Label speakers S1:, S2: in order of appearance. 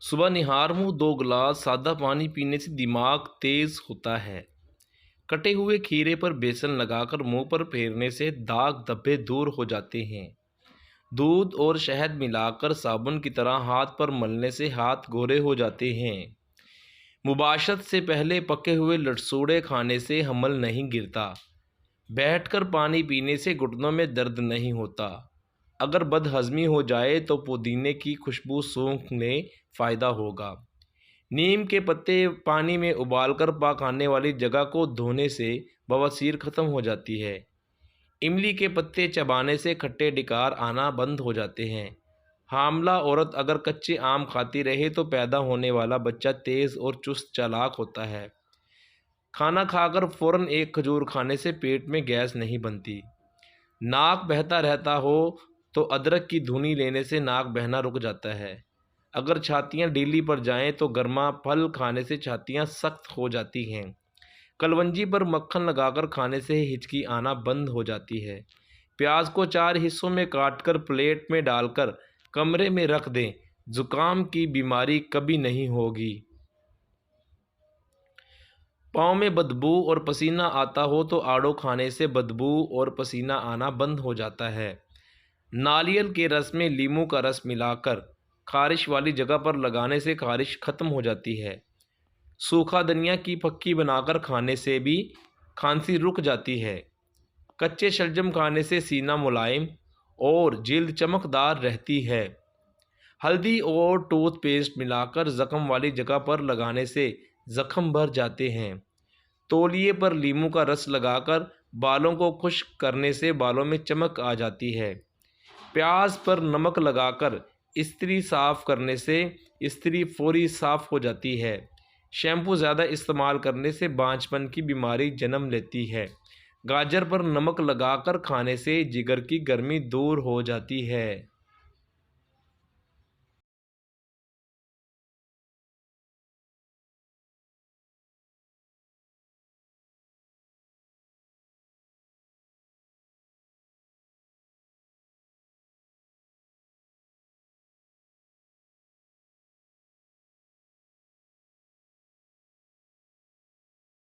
S1: सुबह निहार मुँह 2 गिलास सादा पानी पीने से दिमाग तेज होता है। कटे हुए खीरे पर बेसन लगाकर मुंह पर फेरने से दाग धब्बे दूर हो जाते हैं। दूध और शहद मिलाकर साबुन की तरह हाथ पर मलने से हाथ गोरे हो जाते हैं। मुबाशत से पहले पके हुए लटसूड़े खाने से हमल नहीं गिरता। बैठकर पानी पीने से घुटनों में दर्द नहीं होता। अगर बदहज़मी हो जाए तो पुदीने की खुशबू सूंघ लें, फ़ायदा होगा। नीम के पत्ते पानी में उबालकर पकाने वाली जगह को धोने से बवासीर ख़त्म हो जाती है। इमली के पत्ते चबाने से खट्टे डिकार आना बंद हो जाते हैं। हामला औरत अगर कच्चे आम खाती रहे तो पैदा होने वाला बच्चा तेज़ और चुस्त चालाक होता है। खाना खाकर फ़ौरन एक खजूर खाने से पेट में गैस नहीं बनती। नाक बहता रहता हो तो अदरक की धुनी लेने से नाक बहना रुक जाता है। अगर छातियाँ ढीली पड़ जाएं तो गर्मा फल खाने से छातियाँ सख्त हो जाती हैं। कलवंजी पर मक्खन लगाकर खाने से हिचकी आना बंद हो जाती है। प्याज को 4 हिस्सों में काटकर प्लेट में डालकर कमरे में रख दें, जुकाम की बीमारी कभी नहीं होगी। पाँव में बदबू और पसीना आता हो तो आड़ू खाने से बदबू और पसीना आना बंद हो जाता है। नारियल के रस में नींबू का रस मिलाकर खारिश वाली जगह पर लगाने से खारिश खत्म हो जाती है। सूखा धनिया की फक्की बनाकर खाने से भी खांसी रुक जाती है। कच्चे शलजम खाने से सीना मुलायम और जिल्द चमकदार रहती है। हल्दी और टूथपेस्ट मिलाकर ज़ख्म वाली जगह पर लगाने से ज़ख्म भर जाते हैं। तौलिए पर नींबू का रस लगाकर बालों को खुश्क करने से बालों में चमक आ जाती है। प्याज पर नमक लगाकर इस्त्री साफ़ करने से इस्त्री फौरी साफ़ हो जाती है। शैम्पू ज़्यादा इस्तेमाल करने से बांझपन की बीमारी जन्म लेती है। गाजर पर नमक लगाकर खाने से जिगर की गर्मी दूर हो जाती है।